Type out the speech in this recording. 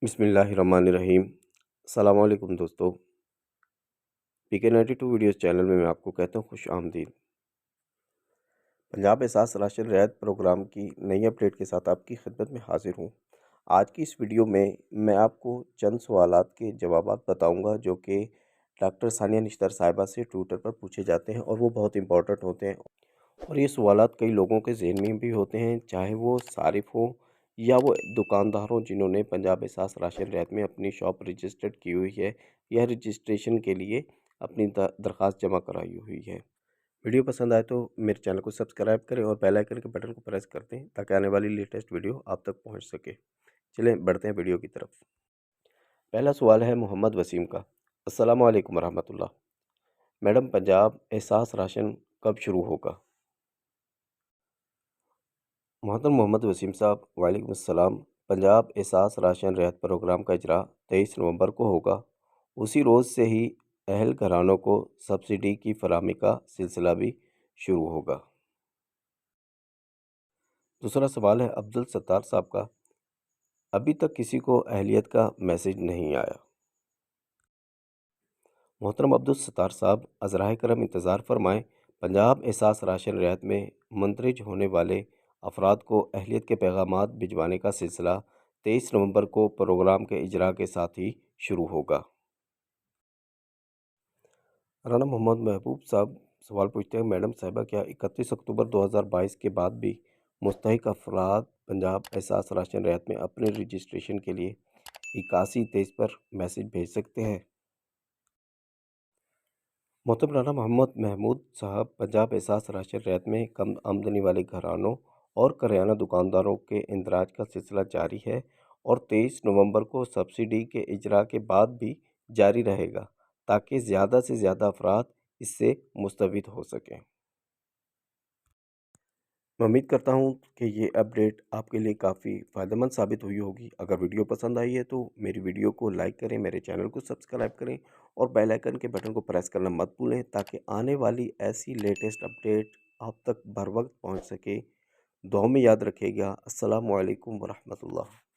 بسم اللہ الرحمن الرحیم۔ السلام علیکم دوستو، PK92 ویڈیوز چینل میں آپ کو کہتا ہوں خوش آمدید۔ پنجاب احساس راشن رعایت پروگرام کی نئی اپڈیٹ کے ساتھ آپ کی خدمت میں حاضر ہوں۔ آج کی اس ویڈیو میں آپ کو چند سوالات کے جوابات بتاؤں گا جو کہ ڈاکٹر ثانیہ نشتر صاحبہ سے ٹویٹر پر پوچھے جاتے ہیں اور وہ بہت امپورٹنٹ ہوتے ہیں، اور یہ سوالات کئی لوگوں کے ذہن میں بھی ہوتے ہیں، چاہے وہ صارف ہوں یا وہ دکاندار ہوں جنہوں نے پنجاب احساس راشن رعایت میں اپنی شاپ رجسٹرڈ کی ہوئی ہے یا رجسٹریشن کے لیے اپنی درخواست جمع کرائی ہوئی ہے۔ ویڈیو پسند آئے تو میرے چینل کو سبسکرائب کریں اور بیل آئیکن کے بٹن کو پریس کر دیں تاکہ آنے والی لیٹسٹ ویڈیو آپ تک پہنچ سکے۔ چلیں بڑھتے ہیں ویڈیو کی طرف۔ پہلا سوال ہے محمد وسیم کا۔ السلام علیکم ورحمۃ اللہ۔ میڈم، پنجاب احساس راشن کب شروع ہوگا؟ محترم محمد وسیم صاحب، وعلیکم السلام۔ پنجاب احساس راشن رعایت پروگرام کا اجرا 23 نومبر کو ہوگا۔ اسی روز سے ہی اہل گھرانوں کو سبسڈی کی فراہمی کا سلسلہ بھی شروع ہوگا۔ دوسرا سوال ہے عبدالستار صاحب کا۔ ابھی تک کسی کو اہلیت کا میسج نہیں آیا۔ محترم عبدالستار صاحب، ازراہ کرم انتظار فرمائیں۔ پنجاب احساس راشن رعایت میں مندرج ہونے والے افراد کو اہلیت کے پیغامات بھجوانے کا سلسلہ 23 نومبر کو پروگرام کے اجرا کے ساتھ ہی شروع ہوگا۔ رانا محمد محبوب صاحب سوال پوچھتے ہیں، میڈم صاحبہ، کیا 31 اکتوبر 2022 کے بعد بھی مستحق افراد پنجاب احساس راشن رعایت میں اپنے رجسٹریشن کے لیے 8123 پر میسج بھیج سکتے ہیں؟ محترم رانا محمد محمود صاحب، پنجاب احساس راشن رعایت میں کم آمدنی والے گھرانوں اور کریانہ دکانداروں کے اندراج کا سلسلہ جاری ہے اور 23 نومبر کو سبسڈی کے اجرا کے بعد بھی جاری رہے گا تاکہ زیادہ سے زیادہ افراد اس سے مستفید ہو سکیں۔ میں امید کرتا ہوں کہ یہ اپڈیٹ آپ کے لیے کافی فائدہ مند ثابت ہوئی ہوگی۔ اگر ویڈیو پسند آئی ہے تو میری ویڈیو کو لائک کریں، میرے چینل کو سبسکرائب کریں اور بیل آئیکن کے بٹن کو پریس کرنا مت بھولیں تاکہ آنے والی ایسی لیٹسٹ اپڈیٹ آپ تک بر وقت پہنچ سکے۔ دعاؤں میں یاد رکھیے گا۔ السلام علیکم ورحمۃ اللہ۔